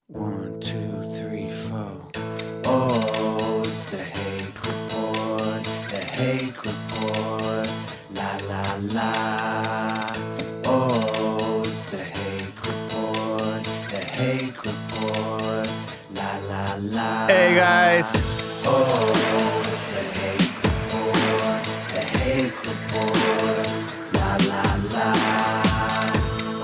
1, 2, 3, 4. Oh, it's the Hake Report, the Hake Report, la la la. Oh, it's the Hake Report, the Hake Report, la la la. Hey guys, Oh, it's the Hake Report, the Hake Report, la la la.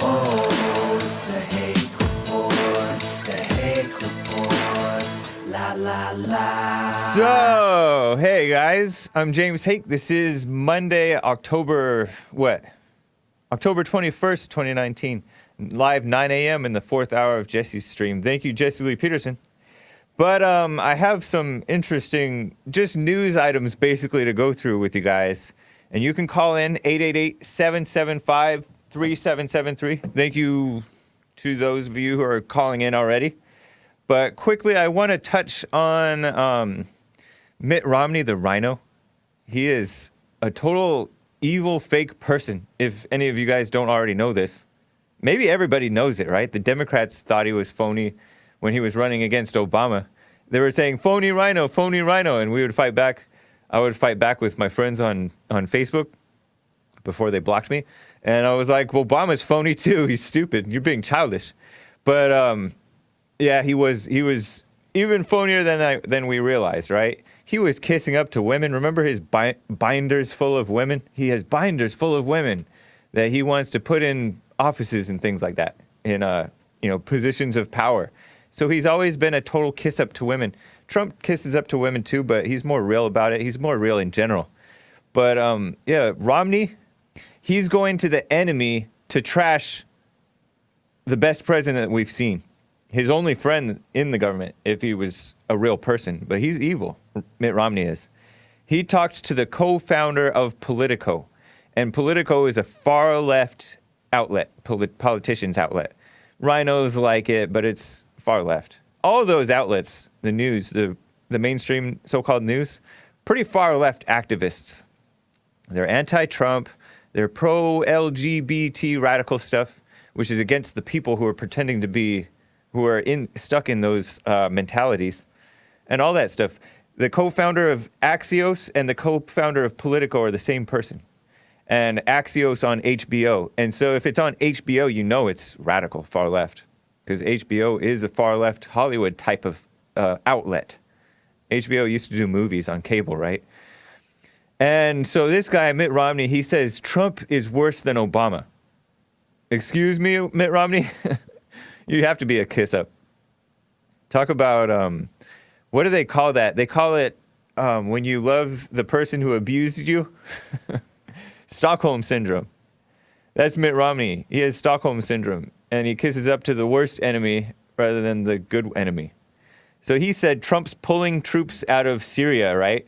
Oh, it's the Hake Report, the Hake Report, la la la. so hey guys, I'm James Hake. This is Monday, October 21st, 2019, live 9 a.m. in the 4th hour of Jesse's stream. Thank you, Jesse Lee Peterson. But I have some interesting just news items basically to go through with you guys. And you can call in 888-775-3773. Thank you to those of you who are calling in already. But quickly, I want to touch on Mitt Romney, the rhino. He is a total evil, fake person, if any of you guys don't already know this. Maybe everybody knows it, right? The Democrats thought he was phony when he was running against Obama. They were saying, phony rhino, and we would fight back. I would fight back with my friends on Facebook before they blocked me. And I was like, well, Obama's phony too. He's stupid. You're being childish. But yeah, he was even phonier than we realized, right? He was kissing up to women. Remember his binders full of women? He has binders full of women that he wants to put in offices and things like that, in positions of power. So he's always been a total kiss up to women. Trump kisses up to women too, but he's more real about it. He's more real in general. But yeah, Romney, he's going to the enemy to trash the best president that we've seen. His only friend in the government, if he was a real person. But he's evil, Mitt Romney is. He talked to the co-founder of Politico. And Politico is a far-left outlet, politicians' outlet. Rhinos like it, but it's far left. All those outlets, the news, the mainstream so-called news, pretty far-left activists. They're anti-Trump. They're pro-LGBT radical stuff, which is against the people who are pretending to be, who are stuck in those mentalities and all that stuff. The co-founder of Axios and the co-founder of Politico are the same person. And Axios on HBO. And so if it's on HBO, you know it's radical, far left. Because HBO is a far left Hollywood type of outlet. HBO used to do movies on cable, right? And so this guy, Mitt Romney, he says Trump is worse than Obama. Excuse me, Mitt Romney? You have to be a kiss up. Talk about, what do they call that? They call it when you love the person who abused you. Stockholm Syndrome. That's Mitt Romney. He has Stockholm Syndrome, and he kisses up to the worst enemy rather than the good enemy. So he said Trump's pulling troops out of Syria, right?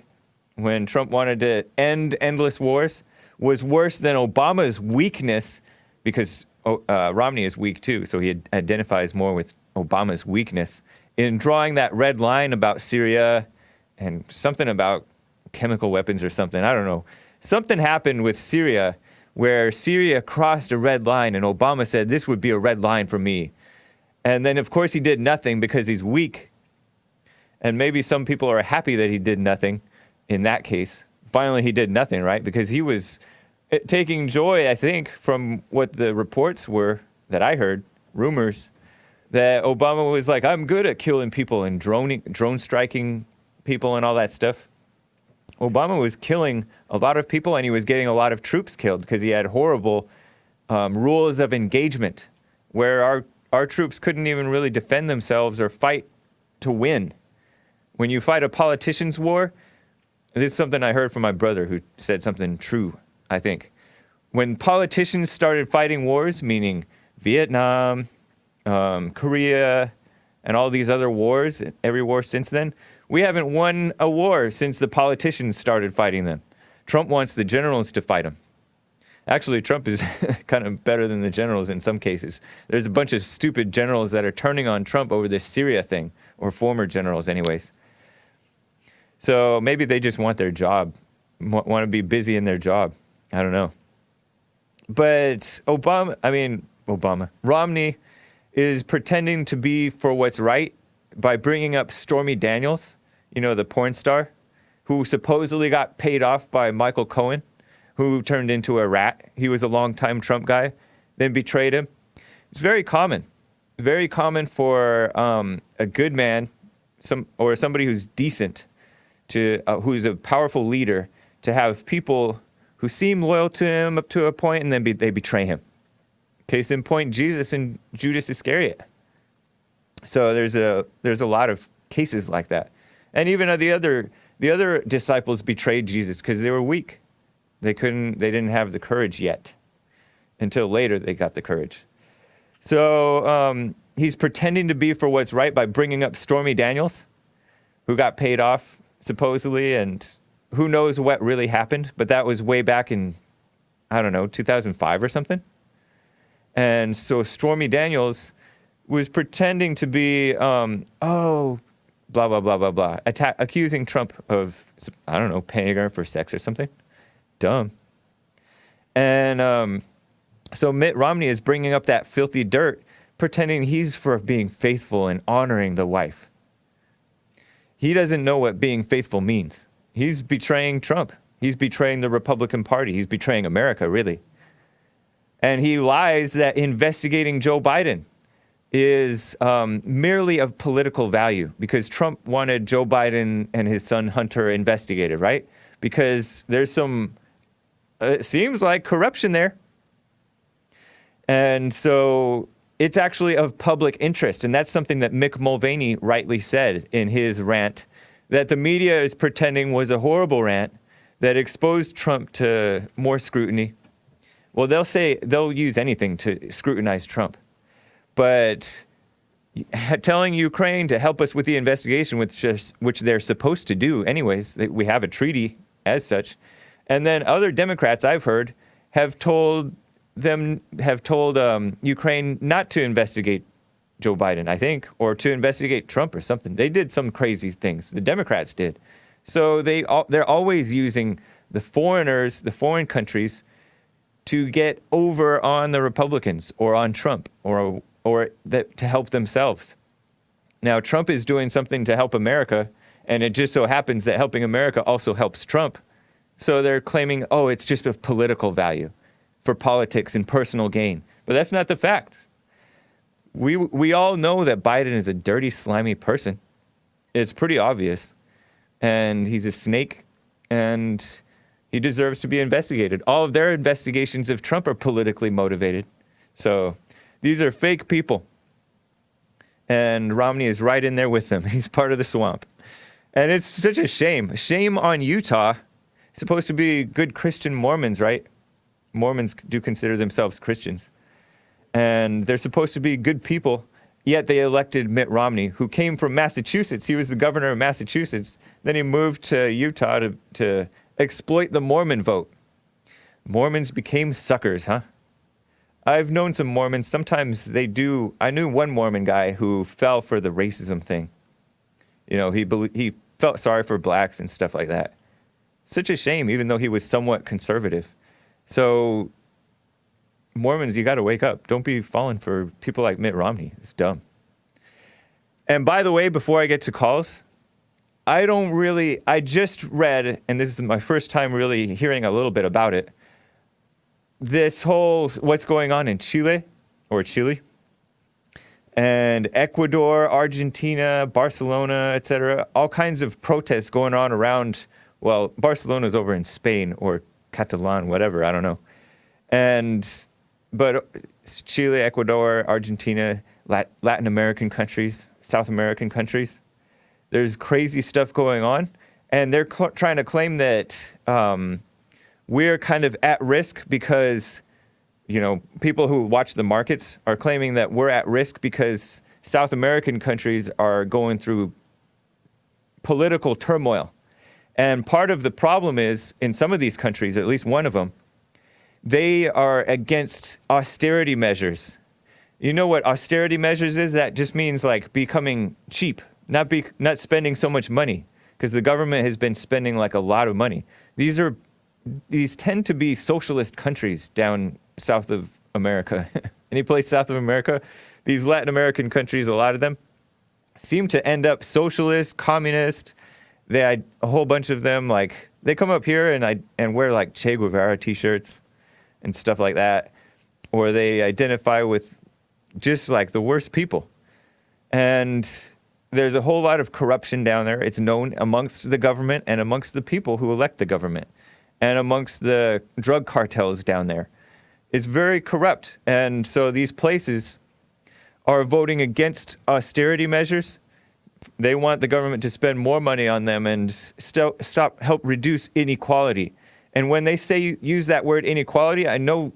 When Trump wanted to end endless wars, was worse than Obama's weakness, because Romney is weak too, so he identifies more with Obama's weakness in drawing that red line about Syria and something about chemical weapons or something. I don't know. Something happened with Syria where Syria crossed a red line and Obama said, this would be a red line for me. And then, of course, he did nothing because he's weak. And maybe some people are happy that he did nothing in that case. Finally, he did nothing, right? Because he was taking joy, I think, from what the reports were that I heard, rumors, that Obama was like, I'm good at killing people and drone striking people and all that stuff. Obama was killing a lot of people, and he was getting a lot of troops killed because he had horrible rules of engagement where our troops couldn't even really defend themselves or fight to win. When you fight a politician's war, this is something I heard from my brother who said something true, I think. When politicians started fighting wars, meaning Vietnam, Korea, and all these other wars, every war since then, we haven't won a war since the politicians started fighting them. Trump wants the generals to fight them. Actually, Trump is kind of better than the generals in some cases. There's a bunch of stupid generals that are turning on Trump over this Syria thing, or former generals anyways. So maybe they just want their job, want to be busy in their job. I don't know. But Romney is pretending to be for what's right by bringing up Stormy Daniels, the porn star, who supposedly got paid off by Michael Cohen, who turned into a rat. He was a longtime Trump guy, then betrayed him. It's very common for a good man, somebody who's decent, who's a powerful leader, to have people who seem loyal to him up to a point, and then they betray him. Case in point, Jesus and Judas Iscariot. So there's a lot of cases like that, and even the other disciples betrayed Jesus because they were weak. They didn't have the courage yet. Until later, they got the courage. So he's pretending to be for what's right by bringing up Stormy Daniels, who got paid off supposedly, and who knows what really happened. But that was way back in, 2005 or something. And so Stormy Daniels was pretending to be, blah, blah, blah, blah, blah, accusing Trump of, paying her for sex or something. Dumb. And so Mitt Romney is bringing up that filthy dirt, pretending he's for being faithful and honoring the wife. He doesn't know what being faithful means. He's betraying Trump. He's betraying the Republican Party. He's betraying America, really. And he lies that investigating Joe Biden is merely of political value because Trump wanted Joe Biden and his son Hunter investigated, right? Because there's some, it seems like, corruption there. And so it's actually of public interest. And that's something that Mick Mulvaney rightly said in his rant, that the media is pretending was a horrible rant that exposed Trump to more scrutiny. Well, they'll use anything to scrutinize Trump. But telling Ukraine to help us with the investigation, which they're supposed to do anyways, we have a treaty as such. And then other Democrats I've heard have told Ukraine not to investigate Joe Biden, I think, or to investigate Trump or something. They did some crazy things. The Democrats did. So they're always using the foreigners, the foreign countries, to get over on the Republicans or on Trump or to help themselves. Now, Trump is doing something to help America, and it just so happens that helping America also helps Trump. So they're claiming, it's just of political value for politics and personal gain. But that's not the fact. We all know that Biden is a dirty, slimy person. It's pretty obvious. And he's a snake, and he deserves to be investigated. All of their investigations of Trump are politically motivated. So these are fake people. And Romney is right in there with them. He's part of the swamp. And it's such a shame. Shame on Utah. It's supposed to be good Christian Mormons, right? Mormons do consider themselves Christians. And they're supposed to be good people, yet they elected Mitt Romney, who came from Massachusetts. He was the governor of Massachusetts. Then he moved to Utah to exploit the Mormon vote. Mormons became suckers, huh? I've known some Mormons. Sometimes they do. I knew one Mormon guy who fell for the racism thing. He felt sorry for blacks and stuff like that. Such a shame, even though he was somewhat conservative. So Mormons, you got to wake up. Don't be falling for people like Mitt Romney. It's dumb. And by the way, before I get to calls, I just read, and this is my first time really hearing a little bit about it, this whole, what's going on in Chile, and Ecuador, Argentina, Barcelona, etc. All kinds of protests going on around, Barcelona's over in Spain, or Catalan, whatever, I don't know. But Chile, Ecuador, Argentina, Latin American countries, South American countries, there's crazy stuff going on, and they're trying to claim that we're kind of at risk because, people who watch the markets are claiming that we're at risk because South American countries are going through political turmoil. And part of the problem is, in some of these countries, at least one of them, they are against austerity measures. You know what austerity measures is? That just means like becoming cheap, not spending so much money, because the government has been spending like a lot of money. These tend to be socialist countries down south of America. Any place south of America? these Latin American countries, a lot of them, seem to end up socialist, communist. A whole bunch of them, like, they come up here and wear, like, Che Guevara T-shirts and stuff like that. Or they identify with just, like, the worst people. And there's a whole lot of corruption down there. It's known amongst the government and amongst the people who elect the government and amongst the drug cartels down there. It's very corrupt. And so these places are voting against austerity measures. They want the government to spend more money on them and help reduce inequality. And when they say use that word inequality, I know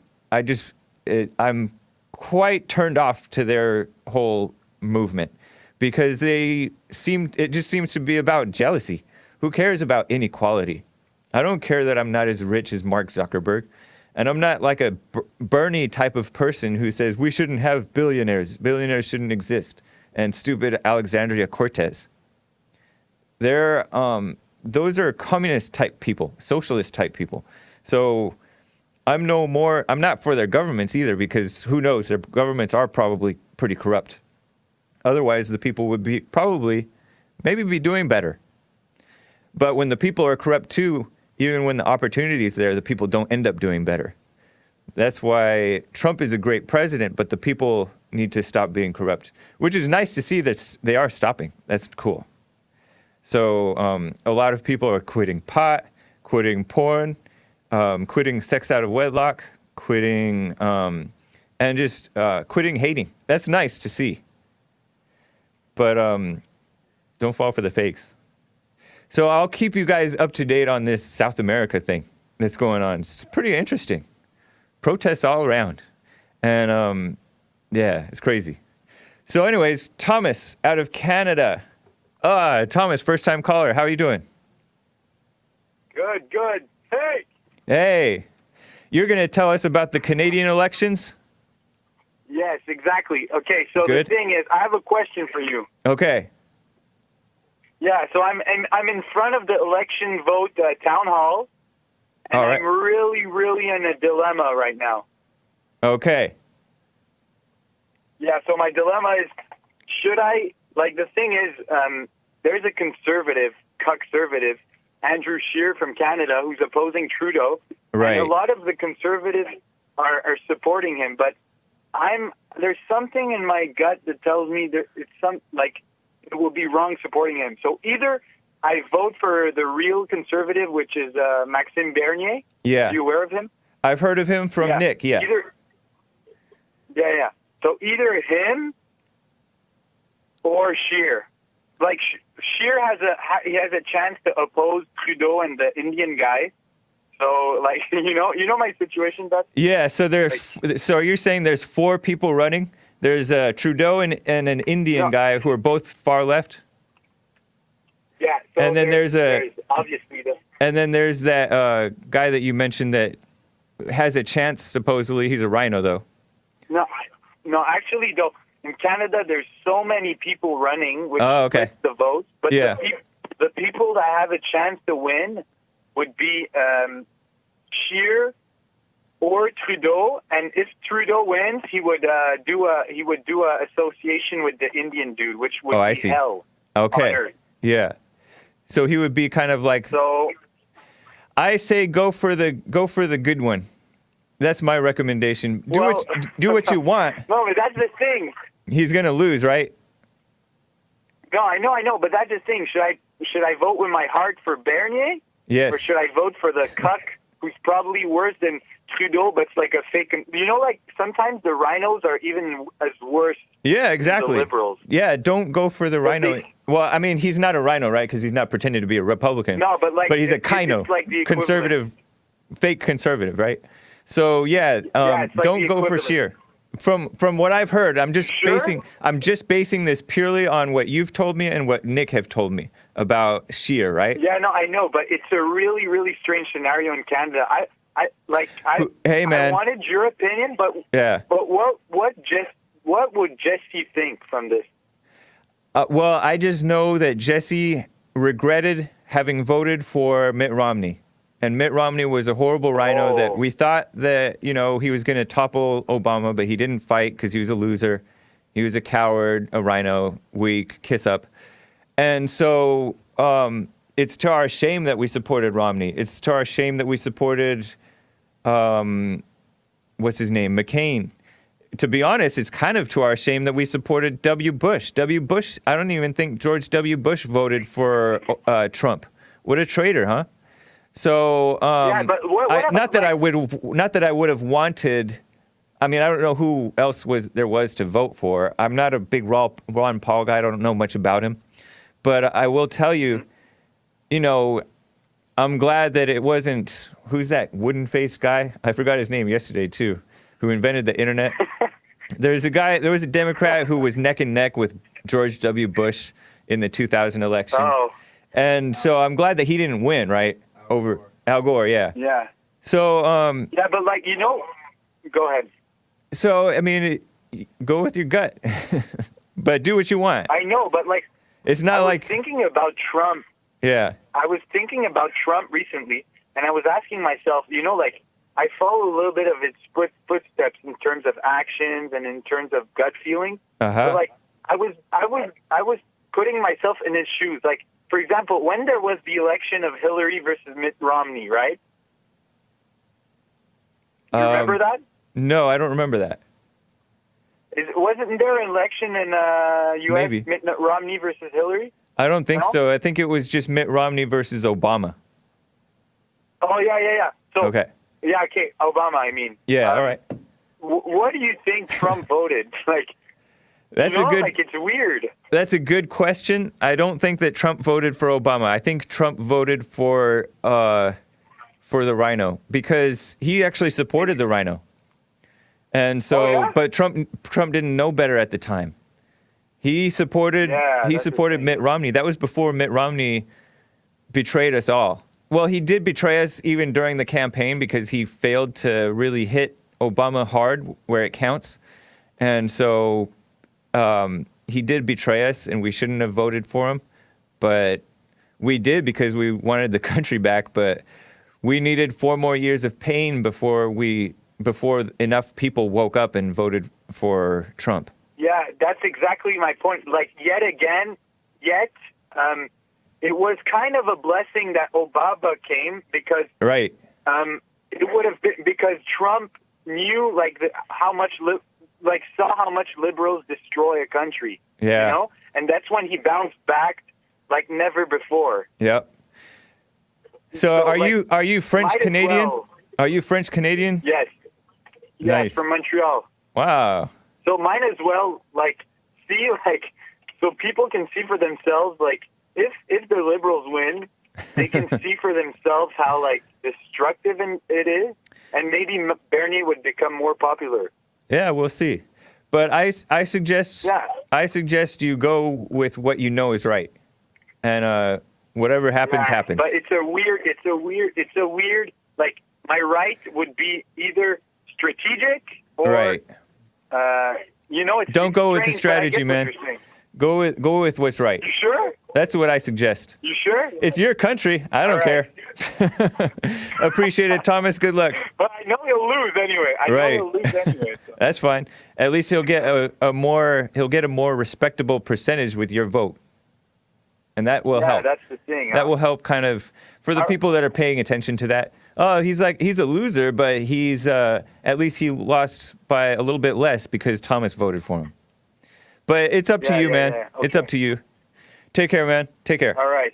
I'm quite turned off to their whole movement because it just seems to be about jealousy. Who cares about inequality? I don't care that I'm not as rich as Mark Zuckerberg. And I'm not like a Bernie type of person who says we shouldn't have billionaires. Billionaires shouldn't exist. And stupid Alexandria Cortez. Those are communist type people, socialist type people. So I'm not for their governments either, because who knows, their governments are probably pretty corrupt. Otherwise, the people would maybe be doing better. But when the people are corrupt too, even when the opportunity is there, the people don't end up doing better. That's why Trump is a great president, but the people need to stop being corrupt, which is nice to see that they are stopping. That's cool. So a lot of people are quitting pot, quitting porn, quitting sex out of wedlock, quitting, and just quitting hating. That's nice to see. But don't fall for the fakes. So I'll keep you guys up to date on this South America thing that's going on. It's pretty interesting. Protests all around. And yeah, it's crazy. So anyways, Thomas out of Canada. Thomas, first-time caller. How are you doing? Good. Hey. You're going to tell us about the Canadian elections? Yes, exactly. Okay, so Good. The thing is, I have a question for you. Okay. Yeah, so I'm in front of the election vote town hall, and All right. I'm really in a dilemma right now. Okay. Yeah, so my dilemma is, should I, like, the thing is, there's a conservative, Andrew Scheer from Canada, who's opposing Trudeau. Right. And a lot of the conservatives are supporting him, but there's something in my gut that tells me it will be wrong supporting him. So either I vote for the real conservative, which is Maxime Bernier. Yeah. Are you aware of him? I've heard of him from Nick, yeah. Yeah. So either him or Scheer. Like, Scheer has a chance to oppose Trudeau and the Indian guy. So, like, you know my situation, Beth? Yeah, so so you're saying there's 4 people running? There's Trudeau and an Indian guy who are both far left? Yeah. So and then there's obviously and then there's that guy that you mentioned that has a chance, supposedly. He's a rhino, though. No, actually, though, in Canada, there's so many people running with okay. the votes, but Yeah. the people that have a chance to win would be Scheer or Trudeau, and if Trudeau wins, he would do a association with the Indian dude, which would I be see. hell. Okay. On earth. Yeah. So he would be kind of like. So I say go for the good one. That's my recommendation. Do what you want. No, but that's the thing. He's gonna lose, right? No, I know, but that's the thing. Should I vote with my heart for Bernier? Yes. Or should I vote for the cuck who's probably worse than Trudeau, but it's like a fake? Like sometimes the rhinos are even as worse. Yeah, exactly. Than the liberals. Yeah, don't go for the rhino. Well, I mean, he's not a rhino, right? Because he's not pretending to be a Republican. No, but he's a kino, like the conservative, fake conservative, right? So yeah, don't go for Scheer. From what I've heard, I'm just basing this purely on what you've told me and what Nick have told me about Scheer, right? Yeah, no, I know, but it's a really, really strange scenario in Canada. Hey man, I wanted your opinion, but yeah. But what would Jesse think from this? Well, I just know that Jesse regretted having voted for Mitt Romney. And Mitt Romney was a horrible rhino that we thought that, he was going to topple Obama, but he didn't fight because he was a loser. He was a coward, a rhino, weak, kiss up. And so it's to our shame that we supported Romney. It's to our shame that we supported, what's his name, McCain. To be honest, it's kind of to our shame that we supported W. Bush. W. Bush, I don't even think George W. Bush voted for Trump. What a traitor, huh? So, but what not that I would have wanted. I mean, I don't know who else there was to vote for. I'm not a big Ron Paul guy. I don't know much about him, but I will tell you, you know, I'm glad that it wasn't. Who's that wooden-faced guy? I forgot his name yesterday too, who invented the internet. There was a Democrat who was neck and neck with George W. Bush in the 2000 election. Oh. And so I'm glad that he didn't win, right? Over Al Gore, yeah. Yeah. So, yeah, but like, go ahead. So, I mean, go with your gut. But do what you want. I know, but like, it's not I like was thinking about Trump. Yeah. I was thinking about Trump recently, and I was asking myself, like, I follow a little bit of his footsteps in terms of actions and in terms of gut feeling. Uh-huh. So, like, I was putting myself in his shoes. Like, for example, when there was the election of Hillary versus Mitt Romney, right? You remember that? No, I don't remember that. Wasn't there an election in U.S. Maybe. Mitt Romney versus Hillary? I don't think No? so. I think it was just Mitt Romney versus Obama. Oh, yeah. So, Okay. Yeah, okay, Obama, I mean. Yeah, all right. What do you think Trump voted? Like, That's like, it's weird. That's a good question. I don't think that Trump voted for Obama. I think Trump voted for the rhino because he actually supported the rhino. And so, but Trump didn't know better at the time. He supported Mitt Romney. That was before Mitt Romney betrayed us all. Well, he did betray us even during the campaign because he failed to really hit Obama hard where it counts. And so he did betray us, and we shouldn't have voted for him. But we did because we wanted the country back. But we needed 4 more years of pain before enough people woke up and voted for Trump. Yeah, that's exactly my point. Like, it was kind of a blessing that Obama came because right. It would have been because Trump knew saw how much liberals destroy a country. Yeah. And that's when he bounced back like never before. Yep. So are you French Canadian? Well. Are you French Canadian? Yes. Nice. Yes, from Montreal. Wow. So might as well so people can see for themselves if the liberals win, they can see for themselves how destructive it is, and maybe Bernier would become more popular. Yeah, we'll see. But I suggest you go with what you know is right, and whatever happens happens. But it's a weird. Like, my right would be either strategic or right. Don't go with the strategy, man. Go with what's right. You sure? That's what I suggest. You sure? It's your country. I don't care. Appreciate it, Thomas. Good luck. But I know he'll lose anyway. So. That's fine. At least he'll get a more respectable percentage with your vote, and that will help. Yeah, that's the thing. That will help kind of for the people that are paying attention to that. Oh, he's a loser, but he's at least he lost by a little bit less because Thomas voted for him. But it's up to you, man. Yeah. Okay. It's up to you. Take care, man. Take care. All right.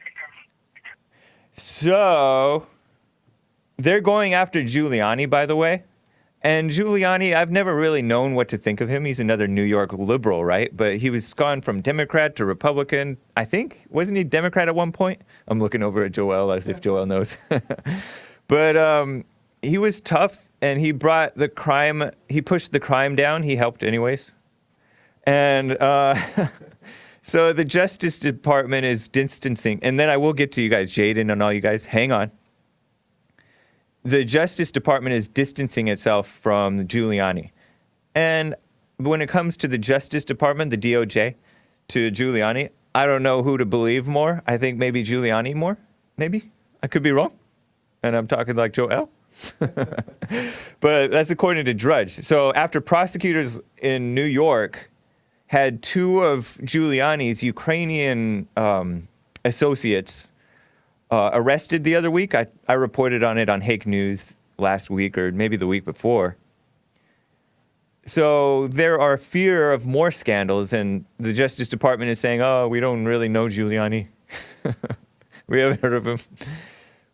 So, they're going after Giuliani, by the way. And Giuliani, I've never really known what to think of him. He's another New York liberal, right? But he was gone from Democrat to Republican. I think, wasn't he Democrat at one point? I'm looking over at Joel as if Joel knows. But he was tough, and he pushed the crime down. He helped anyways. And so the Justice Department is distancing, and then I will get to you guys, Jaden and all you guys. Hang on. The Justice Department is distancing itself from Giuliani. And when it comes to the Justice Department, the DOJ, to Giuliani, I don't know who to believe more. I think maybe Giuliani more. Maybe. I could be wrong. And I'm talking like Joel. But that's according to Drudge. So after prosecutors in New York had two of Giuliani's Ukrainian associates arrested the other week. I reported on it on Hake News last week, or maybe the week before. So there are fear of more scandals, and the Justice Department is saying, oh, we don't really know Giuliani. We haven't heard of him.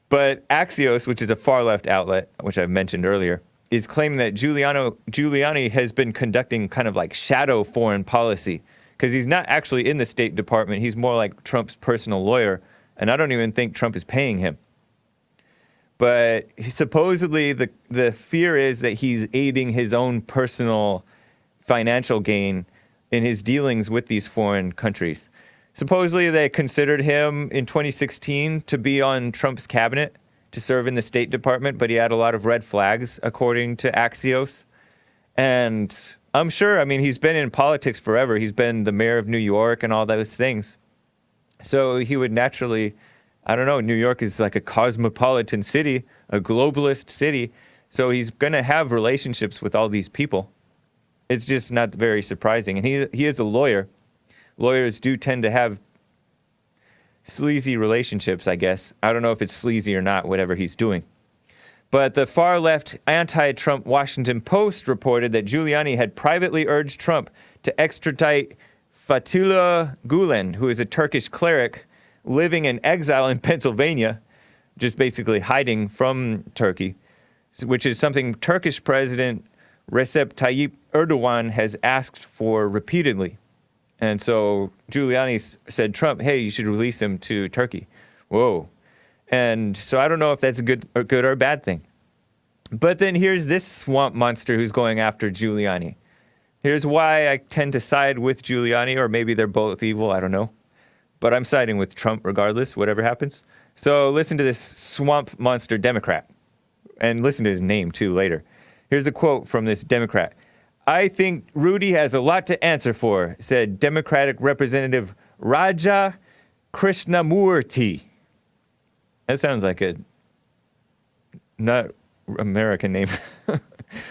But Axios, which is a far-left outlet, which I've mentioned earlier, is claiming that Giuliani has been conducting kind of like shadow foreign policy, because he's not actually in the State Department. He's more like Trump's personal lawyer, and I don't even think Trump is paying him. But supposedly the fear is that he's aiding his own personal financial gain in his dealings with these foreign countries. Supposedly they considered him in 2016 to be on Trump's cabinet to serve in the State Department, but he had a lot of red flags, according to Axios. And I'm sure, I mean, he's been in politics forever. He's been the mayor of New York and all those things. So he would naturally, I don't know, New York is like a cosmopolitan city, a globalist city, so he's going to have relationships with all these people. It's just not very surprising. And he is a lawyer. Lawyers do tend to have sleazy relationships, I guess. I don't know if it's sleazy or not, whatever he's doing. But the far-left anti-Trump Washington Post reported that Giuliani had privately urged Trump to extradite Fethullah Gulen, who is a Turkish cleric living in exile in Pennsylvania, just basically hiding from Turkey, which is something Turkish President Recep Tayyip Erdogan has asked for repeatedly. And so Giuliani said, Trump, hey, you should release him to Turkey. Whoa. And so I don't know if that's a good or bad thing. But then here's this swamp monster who's going after Giuliani. Here's why I tend to side with Giuliani, or maybe they're both evil, I don't know. But I'm siding with Trump regardless, whatever happens. So listen to this swamp monster Democrat. And listen to his name, too, later. Here's a quote from this Democrat. I think Rudy has a lot to answer for, said Democratic Representative Raja Krishnamurti. That sounds like a not American name.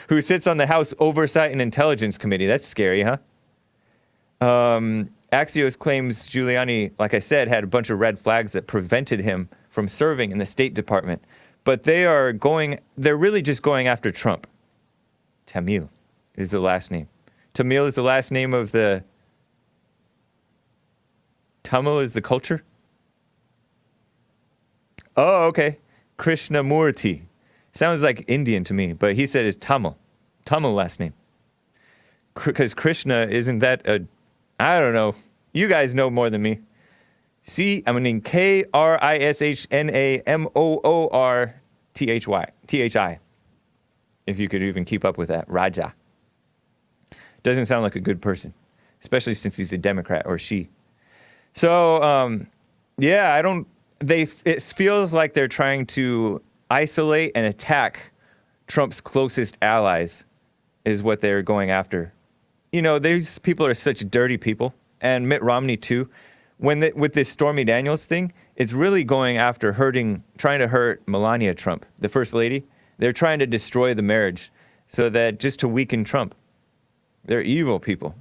Who sits on the House Oversight and Intelligence Committee. That's scary, huh? Axios claims Giuliani, like I said, had a bunch of red flags that prevented him from serving in the State Department. But they're really just going after Trump. Tamil is the last name. Tamil is the last name of the... Tamil is the culture? Oh, okay. Krishnamurti. Sounds like Indian to me, but he said it's Tamil. Tamil last name. Because Krishna, isn't that a... I don't know. You guys know more than me. Krishnamorthi. If you could even keep up with that. Raja. Doesn't sound like a good person. Especially since he's a Democrat, or she. So, yeah, it feels like they're trying to isolate and attack Trump's closest allies, is what they're going after. You know, these people are such dirty people, and Mitt Romney too. With this Stormy Daniels thing, it's really going after trying to hurt Melania Trump, the first lady. They're trying to destroy the marriage so that just to weaken Trump. They're evil people.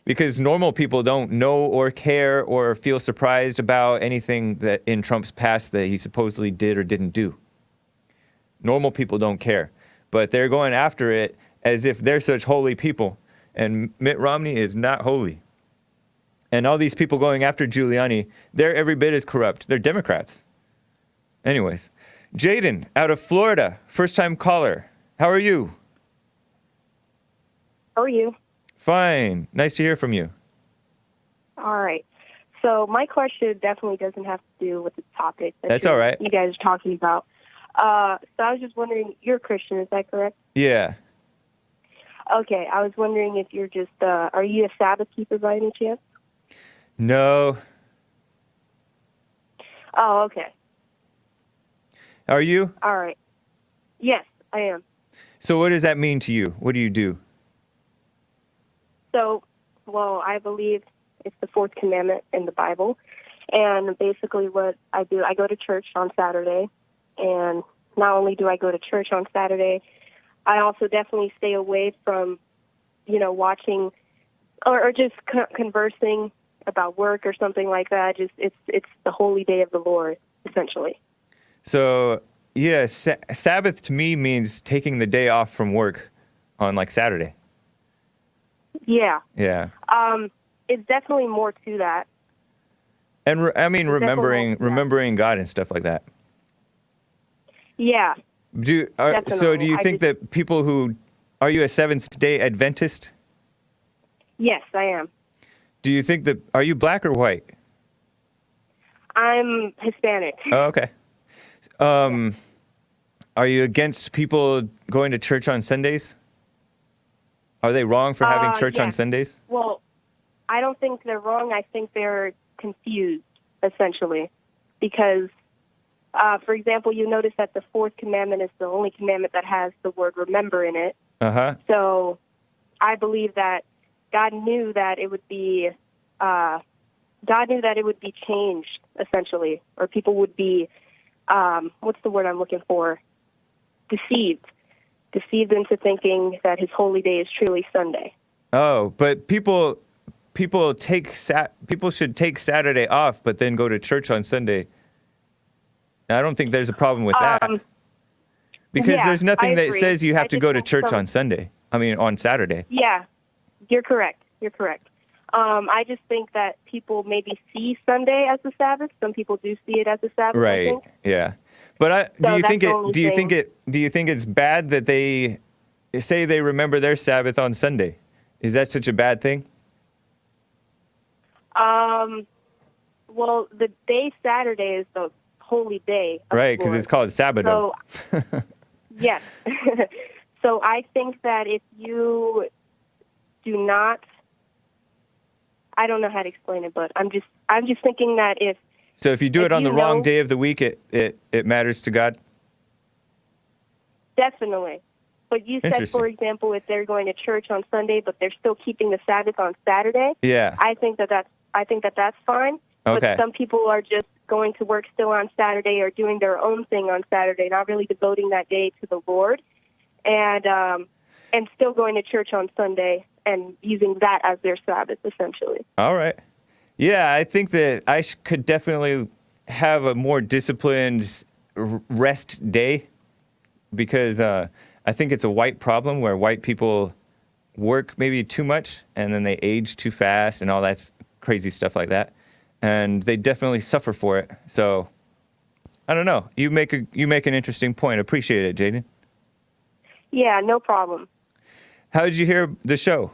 Because normal people don't know or care or feel surprised about anything that in Trump's past that he supposedly did or didn't do. Normal people don't care. But they're going after it as if they're such holy people. And Mitt Romney is not holy. And all these people going after Giuliani, they're every bit as corrupt. They're Democrats. Anyways, Jaden out of Florida, first-time caller. How are you? How are you? Fine. Nice to hear from you. All right. So my question definitely doesn't have to do with the topic That's all right. You guys are talking about. So I was just wondering, you're a Christian, is that correct? Yeah. Okay, I was wondering if you're just, are you a Sabbath keeper by any chance? No. Oh, okay. Are you? All right. Yes, I am. So what does that mean to you? What do you do? So, well, I believe it's the fourth commandment in the Bible. And basically what I do, I go to church on Saturday. And not only do I go to church on Saturday, I also definitely stay away from, watching or just conversing about work or something like that. Just it's the holy day of the Lord, essentially. So, yeah, Sabbath to me means taking the day off from work on like Saturday. Yeah. Yeah. It's definitely more to that. And I mean, It's definitely more to that. remembering God and stuff like that. Yeah. So do Definitely. you think that people who, are you a Seventh-day Adventist? Yes, I am. Do you think that, are you black or white? I'm Hispanic. Oh, okay. Are you against people going to church on Sundays? Are they wrong for having church on yes. Sundays? Well, I don't think they're wrong. I think they're confused, essentially. Because, for example, you notice that the fourth commandment is the only commandment that has the word remember in it. Uh-huh. So I believe that God knew that it would be changed, essentially, or people would be, what's the word I'm looking for? Deceived into thinking that his holy day is truly Sunday. Oh, but people should take Saturday off, but then go to church on Sunday. I don't think there's a problem with that. Because yeah, there's nothing I that agree. says you have to just go to think church on Sunday. I mean, on Saturday. Yeah, you're correct. I just think that people maybe see Sunday as the Sabbath. Some people do see it as the Sabbath. Right. I think. Yeah. But So do you think it's bad that they say they remember their Sabbath on Sunday? Is that such a bad thing? Well, the day Saturday is the holy day. Right, because it's called Sabbath. So, yes. So I think that if you do not, I don't know how to explain it, but I'm just thinking that if you do it on the wrong day of the week, it matters to God? Definitely. But you said, for example, if they're going to church on Sunday, but they're still keeping the Sabbath on Saturday. Yeah. I think that's fine. Okay. But some people are just going to work still on Saturday or doing their own thing on Saturday, not really devoting that day to the Lord, and still going to church on Sunday and using that as their Sabbath, essentially. All right. Yeah, I think that I could definitely have a more disciplined rest day because I think it's a white problem where white people work maybe too much and then they age too fast and all that crazy stuff like that. And they definitely suffer for it. So, I don't know. You make an interesting point. Appreciate it, Jaden. Yeah, no problem. How did you hear the show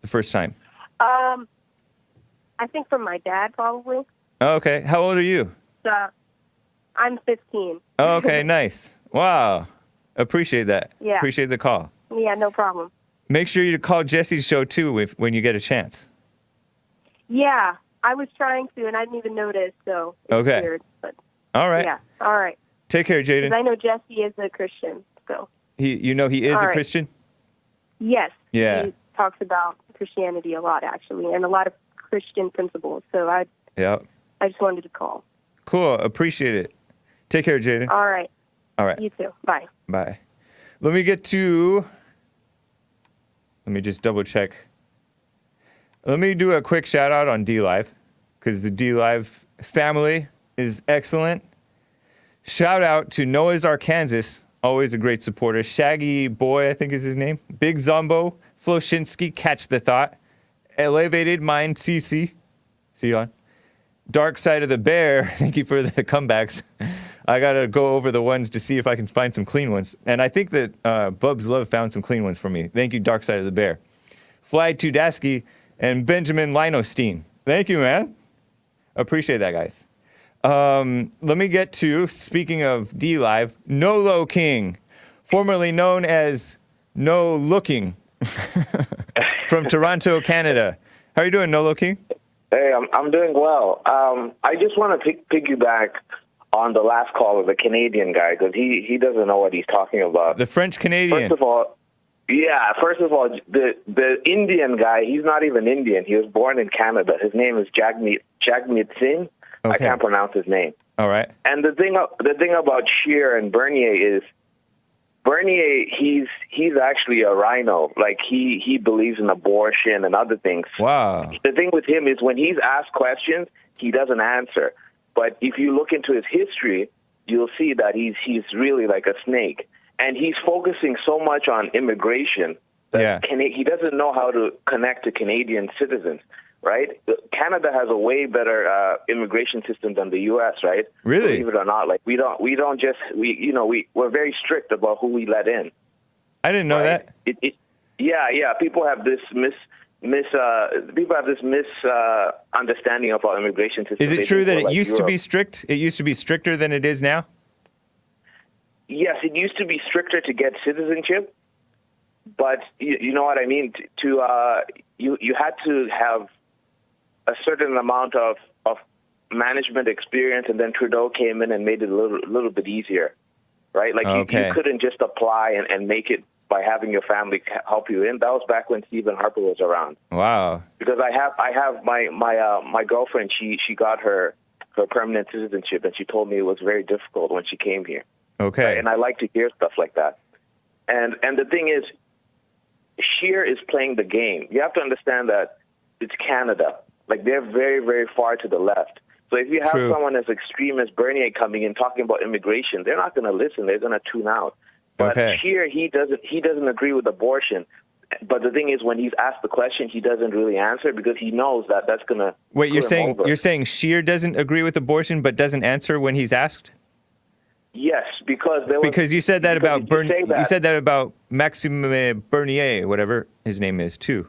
the first time? I think from my dad, probably. Oh, okay. How old are you? I'm 15. Oh, okay. Nice. Wow. Appreciate that. Yeah. Appreciate the call. Yeah, no problem. Make sure you call Jesse's show, too, when you get a chance. Yeah, I was trying to, and I didn't even notice, so it's okay. weird. But all right. Yeah, all right. Take care, Jaden. I know Jesse is a Christian, so. He is a Christian? Yes. Yeah. He talks about Christianity a lot, actually, and a lot of Christian principles, so I just wanted to call. Cool. Appreciate it. Take care, Jaden. All right. All right. You too. Bye. Bye. Let me just double check. Let me do a quick shout out on D-Live because the D-Live family is excellent. Shout out to Noah's Arkansas, always a great supporter. Shaggy Boy, I think is his name. Big Zombo, Floshinsky, Catch the Thought. Elevated Mind, CC. See you on. Dark Side of the Bear, thank you for the comebacks. I got to go over the ones to see if I can find some clean ones. And I think that Bub's Love found some clean ones for me. Thank you, Dark Side of the Bear. Fly Tudaski and Benjamin Linostein. Thank you, man. Appreciate that, guys. Let me get to, speaking of D-Live, Nolo King, formerly known as No Looking, from Toronto, Canada. How are you doing, Nolo King? Hey, I'm doing well. I just want to piggyback on the last call of the Canadian guy because he doesn't know what he's talking about. The French Canadian. First of all, the Indian guy, he's not even Indian. He was born in Canada. His name is Jagmeet Singh. Okay. I can't pronounce his name. All right. And the thing about Scheer and Bernier is Bernier, he's actually a rhino. Like he believes in abortion and other things. Wow. The thing with him is when he's asked questions, he doesn't answer. But if you look into his history, you'll see that he's really like a snake, and he's focusing so much on immigration that he doesn't know how to connect to Canadian citizens. Right? Canada has a way better immigration system than the U.S. Right? Really? Believe it or not, like we're very strict about who we let in. I didn't know that. People have this understanding of our immigration system. Is it true that it used to be strict? It used to be stricter than it is now? Yes, it used to be stricter to get citizenship, but you know what I mean. You had to have a certain amount of management experience, and then Trudeau came in and made it a little bit easier, right? Like you couldn't just apply and make it by having your family help you in. That was back when Stephen Harper was around. Wow. Because I have my girlfriend. She got her permanent citizenship, and she told me it was very difficult when she came here. Okay. Right? And I like to hear stuff like that. And the thing is, Scheer is playing the game. You have to understand that it's Canada. Like, they're very, very far to the left. So if you have someone as extreme as Bernier coming in talking about immigration, they're not going to listen. They're going to tune out. But Scheer, he doesn't agree with abortion. But the thing is, when he's asked the question, he doesn't really answer because he knows that that's going to Wait, you're saying Scheer doesn't agree with abortion but doesn't answer when he's asked? Yes, because you said that about you said that about Maxime Bernier, whatever his name is, too.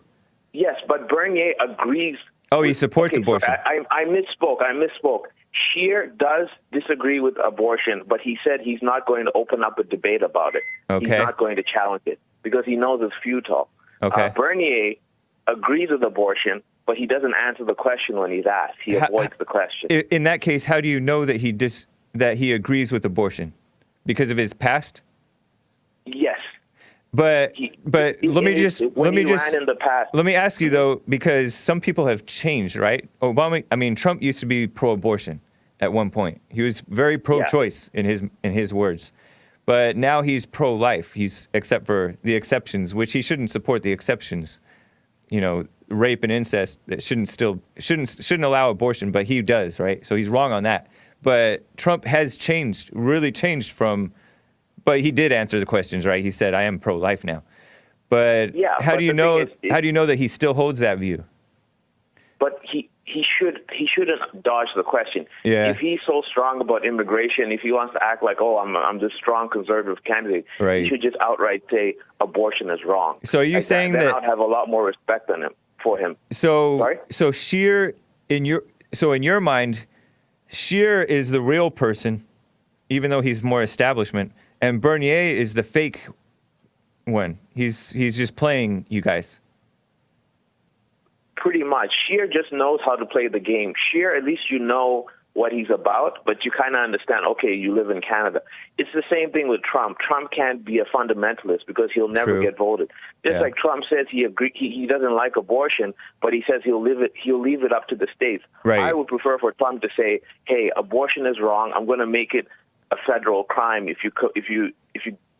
Yes, but Bernier agrees. Oh, he supports abortion. So I misspoke. Scheer does disagree with abortion, but he said he's not going to open up a debate about it. Okay. He's not going to challenge it because he knows it's futile. Okay. Bernier agrees with abortion, but he doesn't answer the question when he's asked. He avoids the question. In that case, how do you know that he agrees with abortion? Because of his past? Yes. But let me ask you though, because some people have changed, right? Trump used to be pro-abortion at one point. He was very pro-choice in his words. But now he's pro-life. Except for the exceptions, which he shouldn't support the exceptions. You know, rape and incest that shouldn't allow abortion, but he does, right? So he's wrong on that. But Trump has really changed but he did answer the questions, right? He said, I am pro-life now. But how do you know that he still holds that view? But he shouldn't dodge the question. Yeah. If he's so strong about immigration, if he wants to act like, I'm this strong conservative candidate, he should just outright say abortion is wrong. So are you saying that I'd have a lot more respect for him. So Scheer, in your mind, Scheer is the real person, even though he's more establishment, and Bernier is the fake one. He's just playing you guys. Pretty much. Scheer just knows how to play the game. Scheer, at least you know what he's about, but you kind of understand, okay, you live in Canada. It's the same thing with Trump. Trump can't be a fundamentalist because he'll never get voted. Just like Trump says he doesn't like abortion, but he says he'll leave it up to the states. Right. I would prefer for Trump to say, hey, abortion is wrong. I'm going to make it a federal crime if you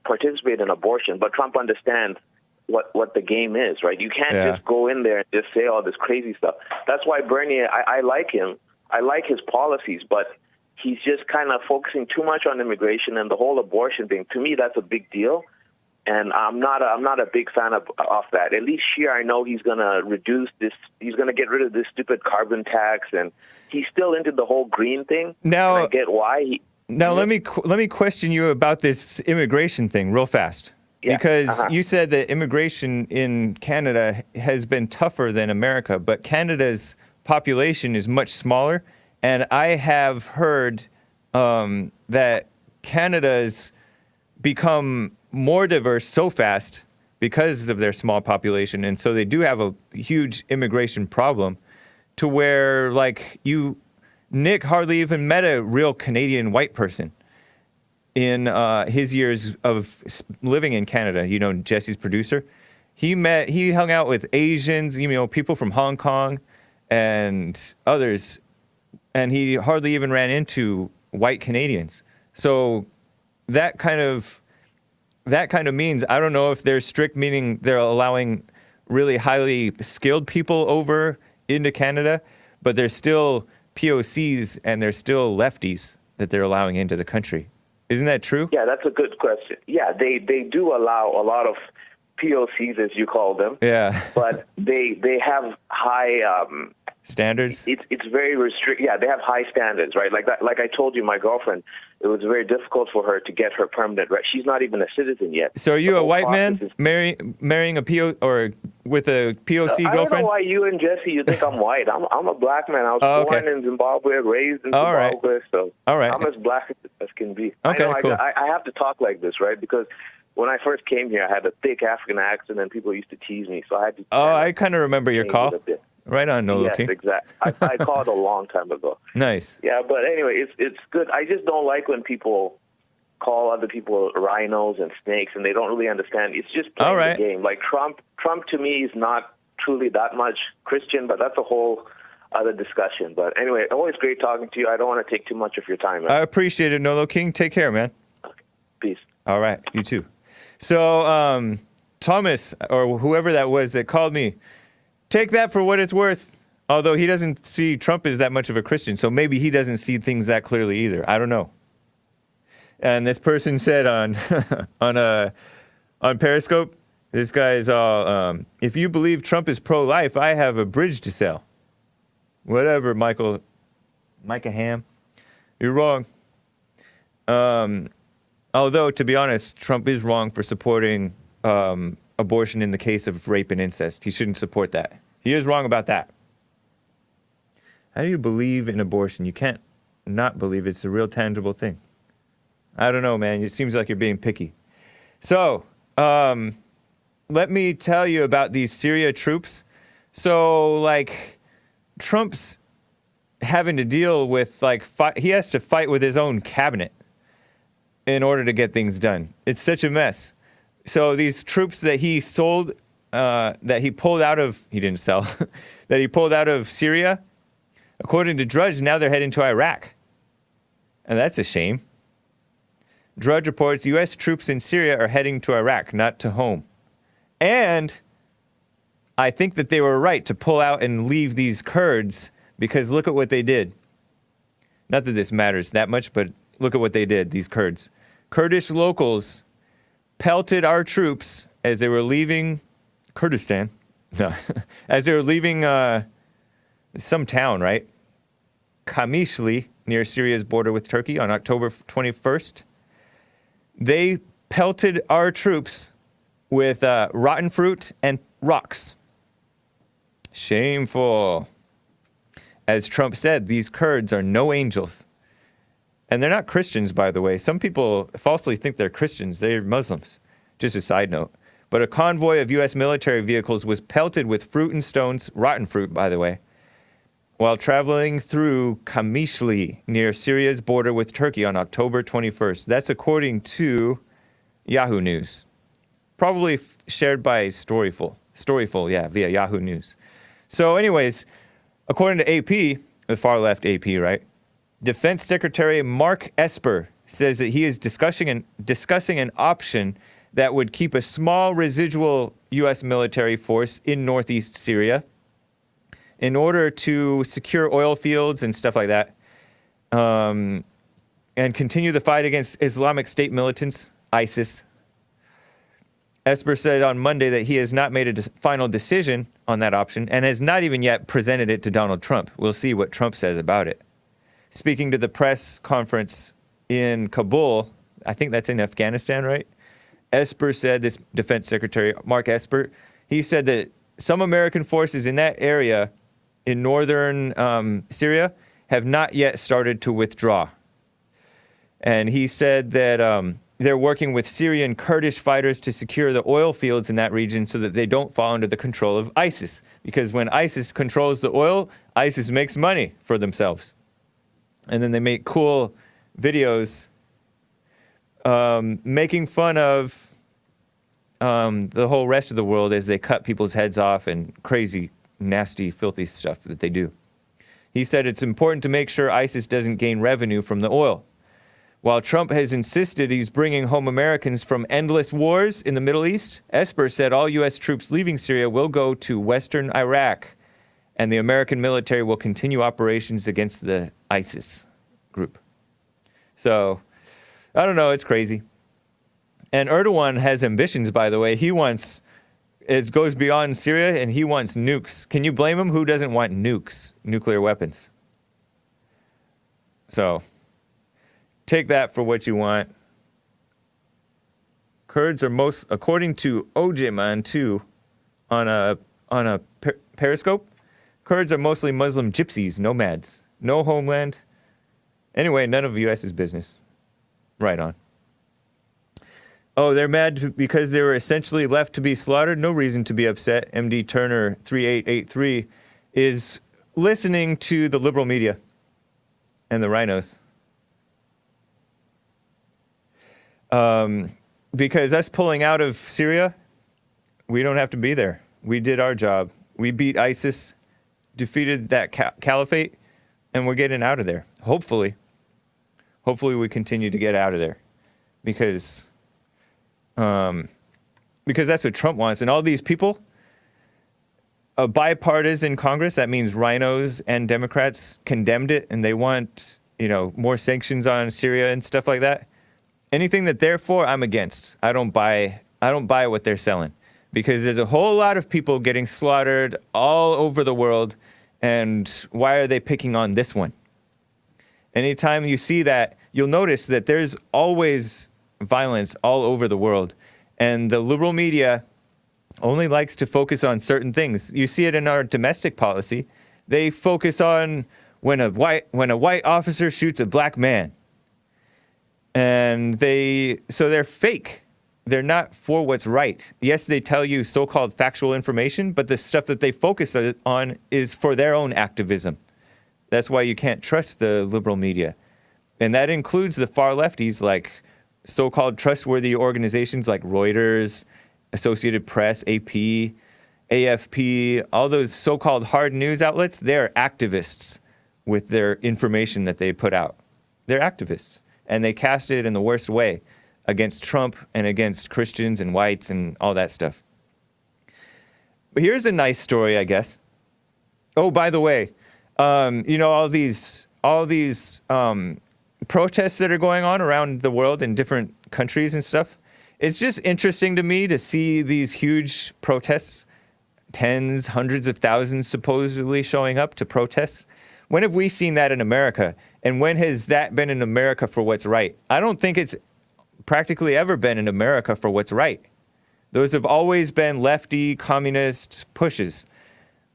participate in abortion. But Trump understands what the game is, right? You can't just go in there and just say all this crazy stuff. That's why Bernier, I like him. I like his policies, but he's just kind of focusing too much on immigration and the whole abortion thing. To me, that's a big deal, and I'm not a big fan of that. At least Scheer, I know he's going to reduce this. He's going to get rid of this stupid carbon tax, and he's still into the whole green thing. Now, and I get why. Let me question you about this immigration thing real fast. Because you said that immigration in Canada has been tougher than America, but Canada's population is much smaller, and I have heard that Canada's become more diverse so fast because of their small population, and so they do have a huge immigration problem to where, like, Nick hardly even met a real Canadian white person in his years of living in Canada. You know, Jesse's producer. He hung out with Asians, people from Hong Kong and others, and he hardly even ran into white Canadians. So that kind of that kind of means, I don't know if they're strict, meaning they're allowing really highly skilled people over into Canada, but there's still POCs and there's still lefties that they're allowing into the country. Isn't that true? Yeah, that's a good question. Yeah, they do allow a lot of POCs, as you call them. Yeah. But they have high standards. It's very restrict. Yeah, they have high standards, right? Like that. Like I told you, my girlfriend, it was very difficult for her to get her permanent right. She's not even a citizen yet. So are you a white man marrying a PO or with a POC girlfriend? I don't know why you and Jesse, you think I'm white. I'm a black man. I was born in Zimbabwe, raised in Zimbabwe, so I'm as black as can be. Okay, cool. I have to talk like this, right? Because when I first came here, I had a thick African accent, and people used to tease me, so I had to. I kind of remember your call. Right on, Nolo King. Yes, exactly. I called a long time ago. Nice. Yeah, but anyway, it's good. I just don't like when people call other people rhinos and snakes, and they don't really understand. It's just playing the game. Like Trump to me is not truly that much Christian, but that's a whole other discussion. But anyway, always great talking to you. I don't want to take too much of your time, man. I appreciate it, Nolo King. Take care, man. Okay. Peace. All right, you too. So, Thomas, or whoever that was that called me, take that for what it's worth. Although he doesn't see Trump as that much of a Christian, so maybe he doesn't see things that clearly either. I don't know. And this person said on on Periscope, this guy's all, if you believe Trump is pro-life, I have a bridge to sell. Whatever, Micah Ham, you're wrong. Although, to be honest, Trump is wrong for supporting abortion in the case of rape and incest. He shouldn't support that. He is wrong about that. How do you believe in abortion? You can't not believe it's a real tangible thing. I don't know, man. It seems like you're being picky. So, let me tell you about these Syria troops. So, like, Trump's having to deal with, like, he has to fight with his own cabinet in order to get things done. It's such a mess. So these troops that he sold, that he pulled out of, he didn't sell, that he pulled out of Syria, according to Drudge, now they're heading to Iraq. And that's a shame. Drudge reports U.S. troops in Syria are heading to Iraq, not to home. And I think that they were right to pull out and leave these Kurds, because look at what they did. Not that this matters that much, but look at what they did, these Kurds. Kurdish locals pelted our troops as they were leaving Kurdistan. No, as they were leaving some town, right? Kamishli, near Syria's border with Turkey, on October 21st. They pelted our troops with rotten fruit and rocks. Shameful. As Trump said, these Kurds are no angels. And they're not Christians, by the way. Some people falsely think they're Christians. They're Muslims. Just a side note. But a convoy of U.S. military vehicles was pelted with fruit and stones, rotten fruit, by the way, while traveling through Kamishli, near Syria's border with Turkey, on October 21st. That's according to Yahoo News. Probably shared by Storyful, yeah, via Yahoo News. So anyways, according to AP, the far-left AP, right? Defense Secretary Mark Esper says that he is discussing an option that would keep a small residual U.S. military force in northeast Syria in order to secure oil fields and stuff like that, and continue the fight against Islamic State militants, ISIS. Esper said on Monday that he has not made a final decision on that option and has not even yet presented it to Donald Trump. We'll see what Trump says about it. Speaking to the press conference in Kabul, I think that's in Afghanistan, right? Esper said, this Defense Secretary, Mark Esper, he said that some American forces in that area in northern Syria have not yet started to withdraw. And he said that they're working with Syrian Kurdish fighters to secure the oil fields in that region so that they don't fall under the control of ISIS. Because when ISIS controls the oil, ISIS makes money for themselves. And then they make cool videos making fun of the whole rest of the world as they cut people's heads off and crazy, nasty, filthy stuff that they do. He said it's important to make sure ISIS doesn't gain revenue from the oil. While Trump has insisted he's bringing home Americans from endless wars in the Middle East, Esper said all U.S. troops leaving Syria will go to western Iraq, and the American military will continue operations against the ISIS group. So, I don't know, it's crazy. And Erdogan has ambitions, by the way. It goes beyond Syria, and he wants nukes. Can you blame him? Who doesn't want nukes, nuclear weapons? So, take that for what you want. Kurds are according to Ojeman too, on a Periscope, Kurds are mostly Muslim gypsies, nomads, no homeland. Anyway, none of U.S.'s business. Right on. Oh, they're mad because they were essentially left to be slaughtered. No reason to be upset. MD Turner 3883 is listening to the liberal media and the rhinos. Because us pulling out of Syria, we don't have to be there. We did our job. We beat ISIS, defeated that caliphate, and we're getting out of there. Hopefully we continue to get out of there, because that's what Trump wants. And all these people, a bipartisan Congress, that means rhinos and Democrats, condemned it, and they want, more sanctions on Syria and stuff like that. Anything that they're for, I'm against. I don't buy what they're selling, because there's a whole lot of people getting slaughtered all over the world, and why are they picking on this one? Anytime you see that, you'll notice that there's always violence all over the world, and the liberal media only likes to focus on certain things. You see it in our domestic policy. They focus on when a white officer shoots a black man. And they're fake. They're not for what's right. Yes, they tell you so-called factual information, but the stuff that they focus on is for their own activism. That's why you can't trust the liberal media. And that includes the far lefties, like so-called trustworthy organizations like Reuters, Associated Press, AP, AFP, all those so-called hard news outlets. They're activists with their information that they put out. They're activists. And they cast it in the worst way against Trump and against Christians and whites and all that stuff. But here's a nice story, I guess. Oh, by the way, all these protests that are going on around the world in different countries and stuff. It's just interesting to me to see these huge protests, tens, hundreds of thousands supposedly showing up to protest. When have we seen that in America? And when has that been in America for what's right? I don't think it's practically ever been in America for what's right. Those have always been lefty, communist pushes.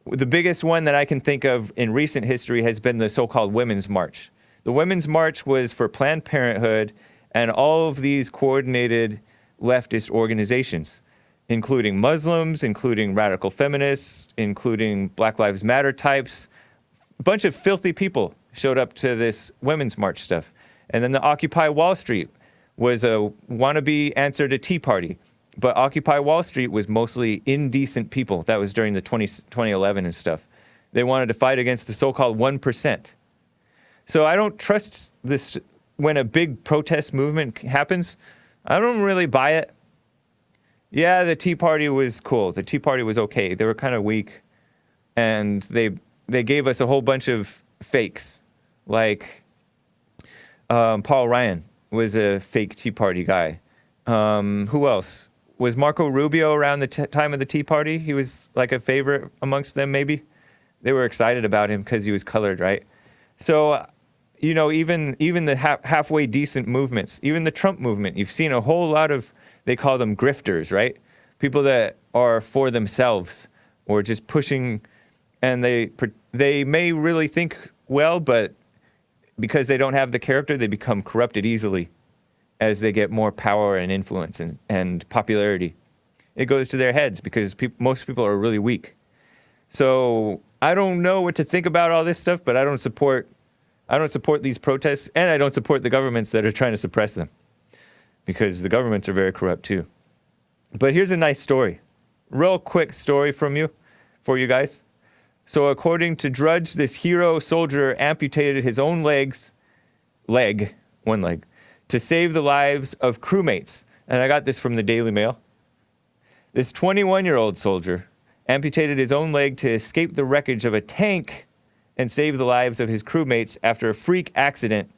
The biggest one that I can think of in recent history has been the so-called Women's March. The Women's March was for Planned Parenthood and all of these coordinated leftist organizations, including Muslims, including radical feminists, including Black Lives Matter types. A bunch of filthy people showed up to this Women's March stuff. And then the Occupy Wall Street was a wannabe answer to Tea Party. But Occupy Wall Street was mostly indecent people. That was during the 2011 and stuff. They wanted to fight against the so-called 1%. So I don't trust this. When a big protest movement happens, I don't really buy it. Yeah, the Tea Party was cool. The Tea Party was okay. They were kind of weak. And they gave us a whole bunch of fakes. Like Paul Ryan was a fake Tea Party guy. Who else? Was Marco Rubio around the time of the Tea Party? He was like a favorite amongst them, maybe? They were excited about him because he was colored, right? So, even the halfway decent movements, even the Trump movement, you've seen a whole lot of, they call them grifters, right? People that are for themselves or just pushing, and they may really think well, but because they don't have the character, they become corrupted easily as they get more power and influence and popularity. It goes to their heads because most people are really weak. So I don't know what to think about all this stuff, but I don't support these protests, and I don't support the governments that are trying to suppress them, because the governments are very corrupt too. But here's a nice story. Real quick story for you guys. So according to Drudge, this hero soldier amputated his own one leg, to save the lives of crewmates. And I got this from the Daily Mail. This 21-year-old soldier amputated his own leg to escape the wreckage of a tank and save the lives of his crewmates after a freak accident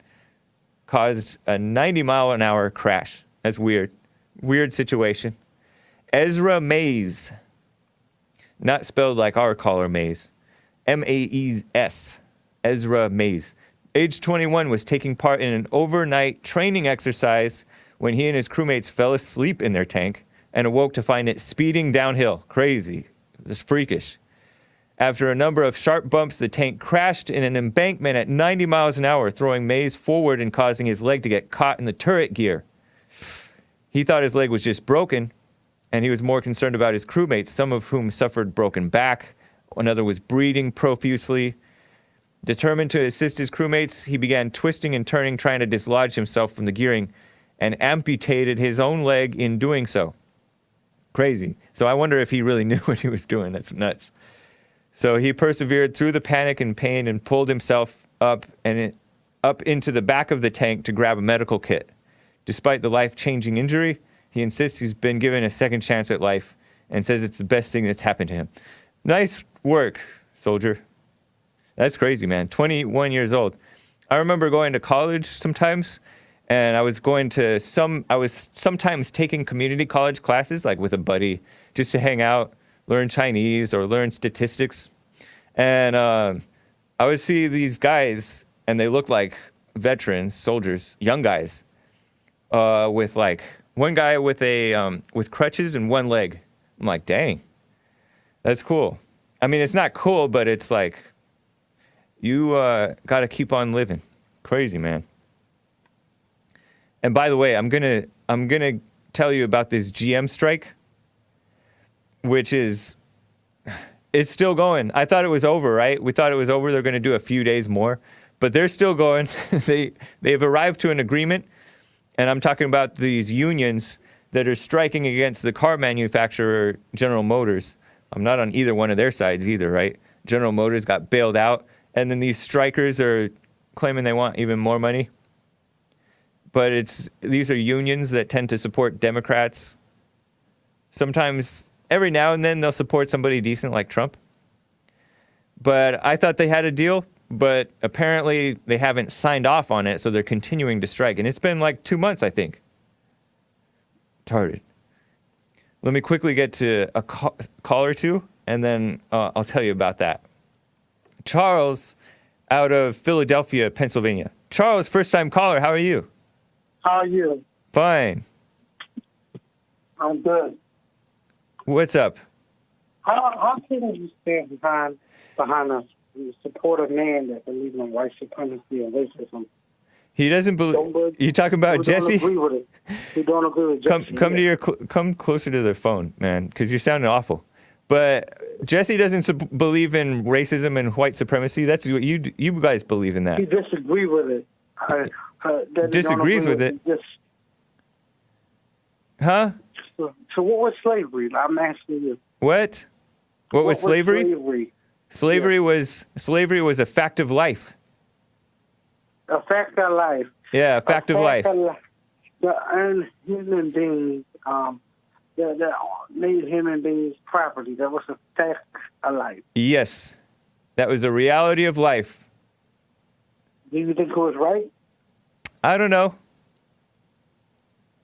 caused a 90-mile-an-hour crash. That's weird. Weird situation. Ezra Mays. Not spelled like our caller Mays. M-A-E-S. Ezra Mays. Age 21 was taking part in an overnight training exercise when he and his crewmates fell asleep in their tank and awoke to find it speeding downhill. Crazy. It was freakish. After a number of sharp bumps, the tank crashed in an embankment at 90 miles an hour, throwing Mays forward and causing his leg to get caught in the turret gear. He thought his leg was just broken, and he was more concerned about his crewmates, some of whom suffered broken back. Another was bleeding profusely. Determined to assist his crewmates, he began twisting and turning, trying to dislodge himself from the gearing, and amputated his own leg in doing so. Crazy. So I wonder if he really knew what he was doing. That's nuts. So he persevered through the panic and pain and pulled himself up into the back of the tank to grab a medical kit. Despite the life-changing injury, he insists he's been given a second chance at life and says it's the best thing that's happened to him. Nice work, soldier. That's crazy, man. 21 years old. I remember going to college sometimes, and I was sometimes taking community college classes, like with a buddy, just to hang out, learn Chinese or learn statistics. And I would see these guys, and they look like veterans, soldiers, young guys, with like one guy with with crutches and one leg. I'm like, dang, that's cool. I mean, it's not cool, but it's like, you got to keep on living. Crazy, man. And by the way, I'm gonna tell you about this GM strike, which is, it's still going. I thought it was over, right? We thought it was over. They're going to do a few days more, but they're still going. They've arrived to an agreement, and I'm talking about these unions that are striking against the car manufacturer, General Motors. I'm not on either one of their sides either, right? General Motors got bailed out, and then these strikers are claiming they want even more money. But these are unions that tend to support Democrats. Sometimes, every now and then, they'll support somebody decent like Trump. But I thought they had a deal, but apparently they haven't signed off on it, so they're continuing to strike. And it's been like 2 months, I think. Retarded. Let me quickly get to a call or two, and then I'll tell you about that. Charles, out of Philadelphia, Pennsylvania. Charles, first-time caller, how are you? How are you? Fine. I'm good. What's up? How can you stand behind a supportive man that believes in white supremacy and racism? He doesn't believe. You talking about Jesse? Don't agree with it. You don't agree with Jesse. Come closer to the phone, man, because you're sounding awful. But Jesse doesn't believe in racism and white supremacy. That's what you guys believe in that. He disagrees with it. Disagrees with it? Huh? So what was slavery? I'm asking you. What? What was slavery? Slavery was a fact of life. A fact of life. Yeah, a fact of life. The human beings, that made human beings property. That was a fact of life. Yes, that was a reality of life. Do you think it was right? I don't know.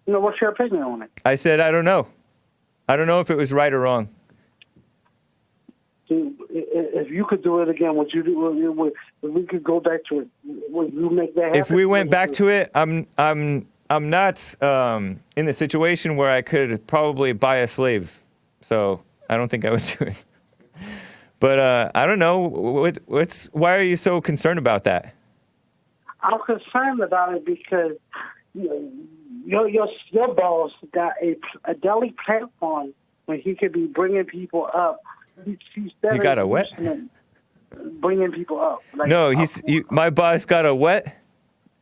What's your opinion on it? I said I don't know. I don't know if it was right or wrong. If you could do it again, would you do it? If we could go back to it, would you make that happen? If we went back to it, I'm not in the situation where I could probably buy a slave, so I don't think I would do it. But I don't know. Why are you so concerned about that? I'm concerned about it because your boss got a daily platform when he could be bringing people up. He's he got a what? Bringing people up. Like, no, my boss got a what?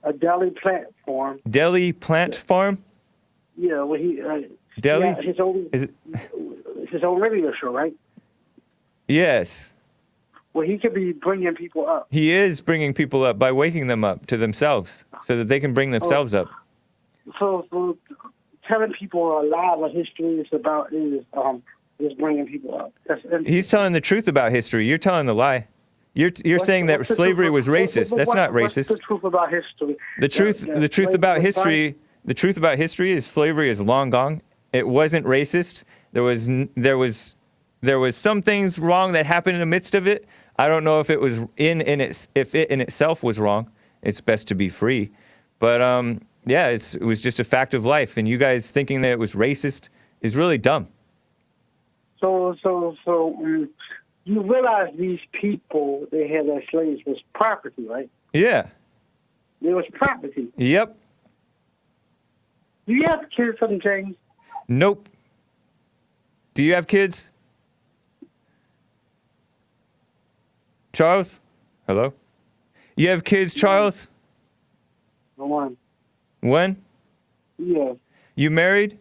A daily platform. Daily plant farm? Yeah, well, Deli? His own radio show, right? Yes. Well, he could be bringing people up. He is bringing people up by waking them up to themselves so that they can bring themselves up. so telling people a lie of history is bringing people up. He's telling the truth about history. You're telling the lie. You're saying that slavery was racist. That's not racist. What's the truth about history? The truth about history. The truth about history is slavery is long gone. It wasn't racist. There was some things wrong that happened in the midst of it. I don't know if it was if it in itself was wrong. It's best to be free, but yeah, it was just a fact of life. And you guys thinking that it was racist is really dumb. So you realize these people they had as slaves was property, right? Yeah. It was property. Yep. Do you have kids, son James? Nope. Do you have kids? Charles? Hello? You have kids, Charles? One. When? Yeah. You married?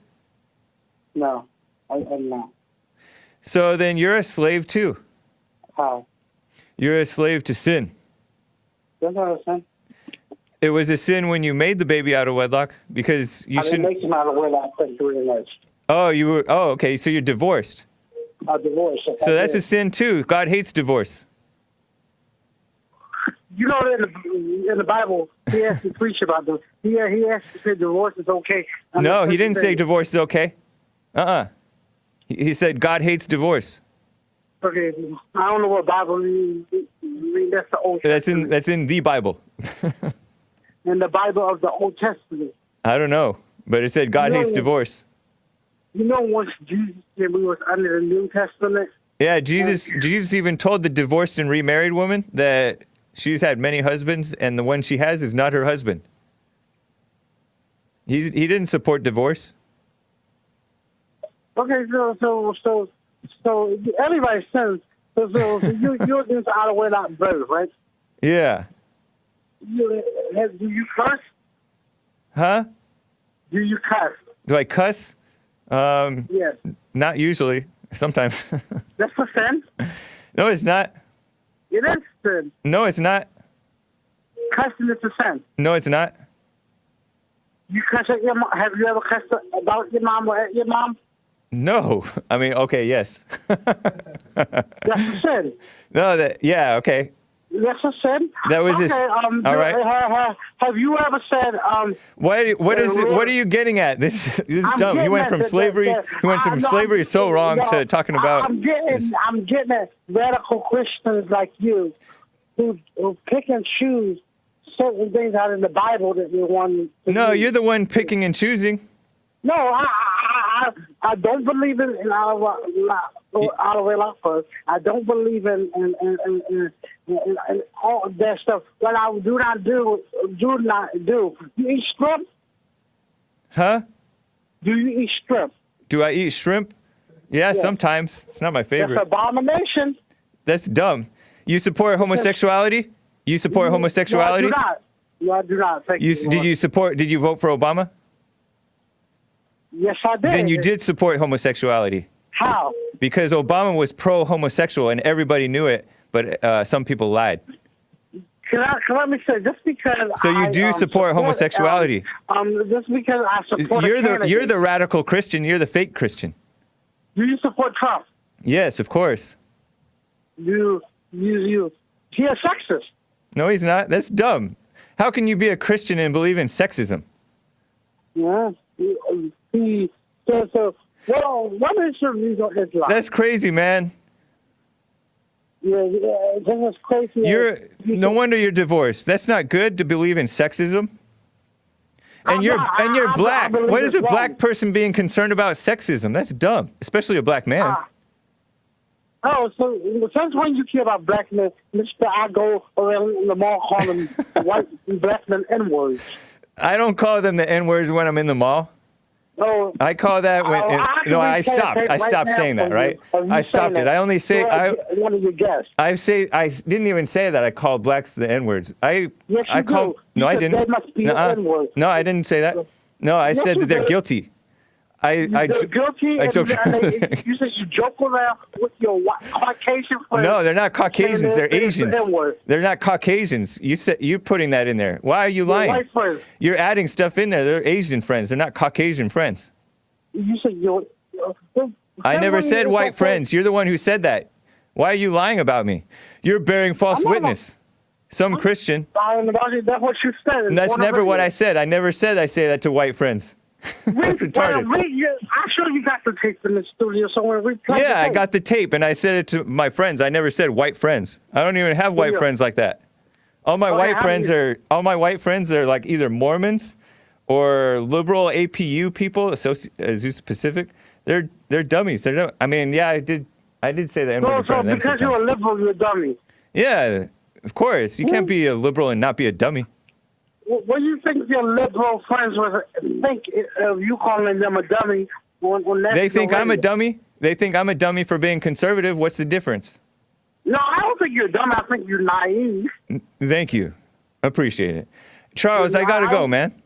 No, I'm not. So then you're a slave too. How? You're a slave to sin. That's what I'm saying. It was a sin when you made the baby out of wedlock because you I didn't shouldn't. make him out of wedlock. Thank you very much. Oh, you were. Oh, okay. So you're divorced. A divorce. So that's a sin too. God hates divorce. You know, in the Bible, he has to preach about this. He has to say divorce is okay. No, he didn't say divorce is okay. He said God hates divorce. Okay, I don't know what Bible means. That's the Old Testament. That's in the Bible. In the Bible of the Old Testament. I don't know, but it said God hates divorce. You know, once Jesus and we was under the New Testament. Yeah, Jesus even told the divorced and remarried woman that she's had many husbands, and the one she has is not her husband. He didn't support divorce. Okay, so everybody sins. So you're just out of wedlock birth, right? Yeah. Do you curse? Huh? Do you curse? Do I cuss? Yes. Not usually. Sometimes. That's a sin. No, it's not. It is sin. No, it's not. Cussing is a sin. No, it's not. You cuss at your mom. Have you ever cussed about your mom or at your mom? No. I mean, okay, yes. That's a sin. No, yeah, okay. That's a sin. That was okay, all right. Have you ever said What are you getting at? This is dumb. You went from slavery. You went from slavery so wrong to talking about. I'm getting at radical Christians like you who pick and choose certain things out of the Bible that they want. No, you're the one picking and choosing. No, I don't believe in out of wedlock first. I don't believe in all that stuff. What I do not do. You eat shrimp? Huh? Do you eat shrimp? Do I eat shrimp? Yeah, sometimes. It's not my favorite. That's abomination. That's dumb. You support homosexuality? You support homosexuality? No, I do not. No, I do not. Thank you. Did you vote for Obama? Yes, I did. Then you did support homosexuality. How? Because Obama was pro-homosexual and everybody knew it, but some people lied. Let me say, just because so you do support homosexuality. Just because I support you're the radical Christian. You're the fake Christian. Do you support Trump? Yes, of course. You. He a sexist. No, he's not. That's dumb. How can you be a Christian and believe in sexism? Yeah. So what is your view on Islam? That's crazy, man. Yeah, that's crazy. No wonder you're divorced. That's not good to believe in sexism. And you're black. What is a black person being concerned about sexism? That's dumb, especially a black man. So since when you care about black men, Mr. I go around in the mall calling white black men N-words? I don't call them the N-words when I'm in the mall. No, I call that when. I stopped. I stopped saying that. Right. I stopped it. I only say. One of your guests. I didn't even say that. I called blacks the N-words. Yes, you do. No, I didn't. That must be N-word. No, I didn't say that. No, I said that they're guilty. They're guilty, and you said you joke around with your Caucasian friends. No, they're not Caucasians. They're Asians. N-word. They're not Caucasians. You're putting that in there. Why are you lying? White friends. You're adding stuff in there. They're Asian friends. They're not Caucasian friends. You said I never said white friends. You're the one who said that. Why are you lying about me? You're bearing false witness. Some Christian. That's what you said. And that's never what I said. I never said I say that to white friends. That's retarded. I'm sure you got the tape in the studio somewhere. Yeah, I got the tape, and I said it to my friends. I never said white friends. I don't even have white friends like that. All my white friends are like either Mormons or liberal APU people, Zeus Pacific. They're dummies. I mean, yeah, I did say that. So because you're a liberal, you're a dummy. Yeah, of course. You can't be a liberal and not be a dummy. What do you think your liberal friends would think of you calling them a dummy? They think I'm a dummy? They think I'm a dummy for being conservative. What's the difference? No, I don't think you're dumb. I think you're naive. Thank you. Appreciate it. Charles, I got to go, man.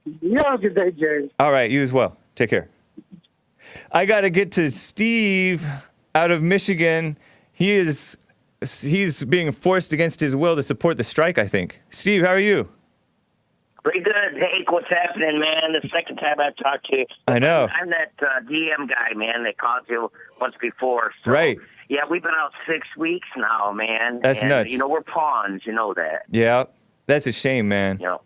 You have a good day, James. All right, you as well. Take care. I got to get to Steve out of Michigan. He's being forced against his will to support the strike, I think. Steve, how are you? Pretty good. Hake, what's happening, man? The second time I've talked to you. I know. I'm that DM guy, man, that called you once before. So, right. Yeah, we've been out 6 weeks now, man. That's nuts. You know, we're pawns. You know that. Yeah, that's a shame, man. You know.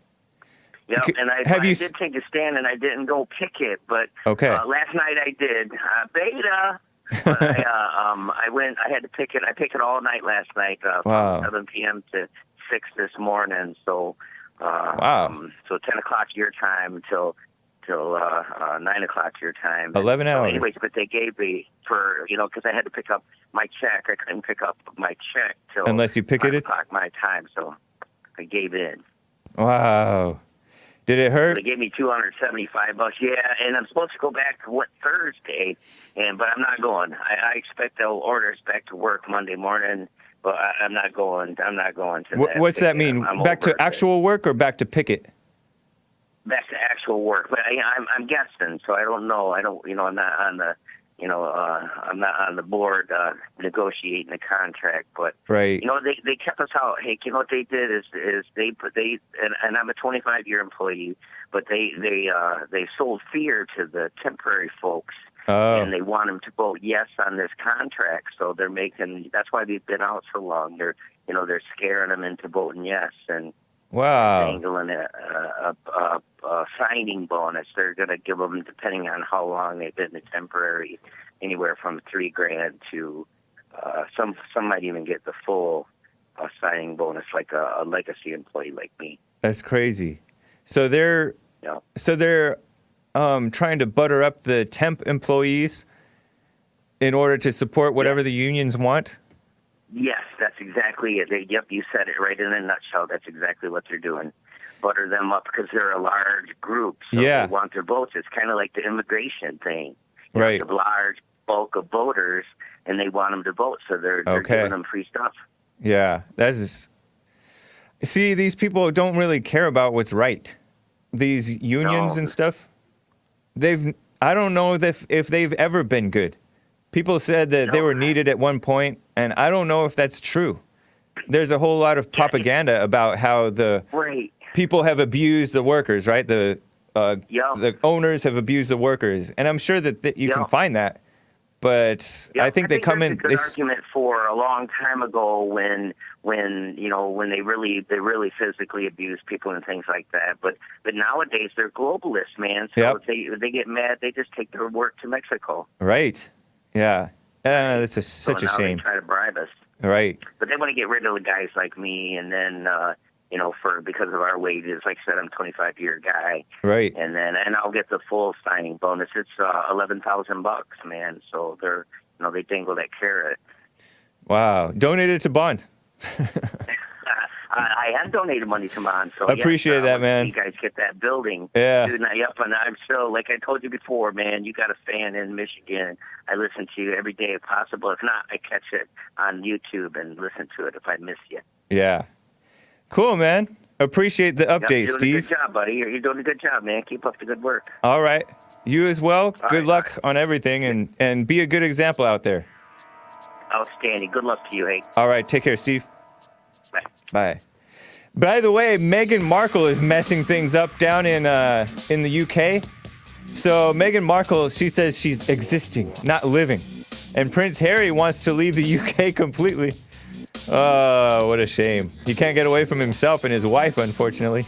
Yeah, and I did take a stand, and I didn't go picket, but last night I did. Beta. But I went. I had to picket. I picket all night last night, from 7 p.m. to 6 this morning. So, so 10 o'clock your time till 9 o'clock your time. 11 hours. So anyways, but they gave me because I had to pick up my check. I couldn't pick up my check till unless you picketed 9 o'clock my time. So I gave in. Wow. Did it hurt? So they gave me $275. Yeah, and I'm supposed to go back Thursday, but I'm not going. I expect they'll order us back to work Monday morning, but I'm not going. I'm not going to that. What's that mean? Back to actual work or back to picket? Back to actual work, but I'm guessing, so I don't know. I'm not on the. I'm not on the board negotiating the contract, but right. They kept us out. Hey, you know what they did is and I'm a 25-year employee, but they sold fear to the temporary folks, and they want them to vote yes on this contract. So they're making. That's why they've been out so long. They're scaring them into voting yes, and dangling a signing bonus. They're going to give them, depending on how long they've been a temporary, anywhere from $3,000 to some might even get the full signing bonus, like a legacy employee like me. That's crazy. So they're trying to butter up the temp employees in order to support whatever the unions want. Yes, that's exactly it. Yep, you said it right in a nutshell. That's exactly what they're doing. Butter them up because they're a large group. So they want their votes. It's kind of like the immigration thing. Right. The large bulk of voters, and they want them to vote, so they're giving them free stuff. Yeah, that is. See, these people don't really care about what's right. These unions and stuff. I don't know if they've ever been good. People said that they were needed at one point, and I don't know if that's true. There's a whole lot of propaganda about how the people have abused the workers, right? The owners have abused the workers, and I'm sure that you can find that. But I think they come in. A good argument for a long time ago when they really physically abuse people and things like that. But nowadays they're globalists, man. So if they get mad, they just take their work to Mexico. Right. Yeah. That's such a shame. They try to bribe us. Right. But they want to get rid of the guys like me, and then because of our wages, like I said, I'm a 25-year guy. Right. And I'll get the full signing bonus. It's $11,000, man. So they dangle that carrot. Wow. Donate it to Bond. I have donated money to Bond. So I appreciate that, man. You guys get that building. Yeah. Dude, and I'm still, like I told you before, man, you got a fan in Michigan. I listen to you every day if possible. If not, I catch it on YouTube and listen to it if I miss you. Yeah. Cool, man. Appreciate the update, you're doing Steve. a good job, buddy. You're doing a good job, man. Keep up the good work. All right. You as well. All Good right, luck on everything, and be a good example out there. Outstanding. Good luck to you, Hake. All right. Take care, Steve. Bye. Bye. By the way, Meghan Markle is messing things up down in the UK. So Meghan Markle, she says she's existing, not living. And Prince Harry wants to leave the UK completely. Oh, what a shame. He can't get away from himself and his wife, unfortunately.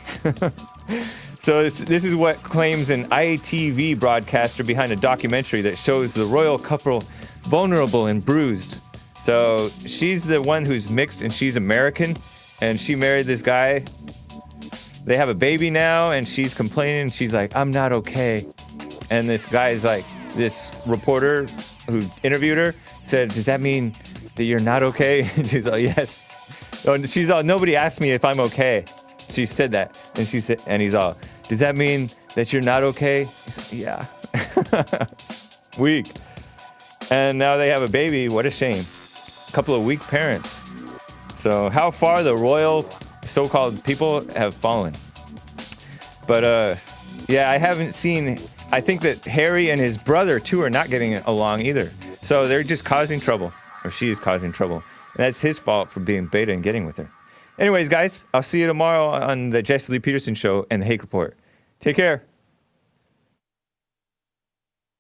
So this is what claims an ITV broadcaster behind a documentary that shows the royal couple vulnerable and bruised. So she's the one who's mixed and she's American. And she married this guy. They have a baby now, and she's complaining. She's like, I'm not okay. And this guy's like, this reporter who interviewed her said, does that mean that you're not okay? And she's like, yes. Oh, and she's all, nobody asked me if I'm okay. She said that. And she said, and he's all, does that mean that you're not okay? He's like, yeah. Weak. And now they have a baby. What a shame. A couple of weak parents. So how far the royal so-called people have fallen. But yeah, I haven't seen, I think that Harry and his brother too are not getting along either. So they're just causing trouble, or she is causing trouble. And that's his fault for being beta and getting with her. Anyways, guys, I'll see you tomorrow on the Jesse Lee Peterson Show and the Hake Report. Take care.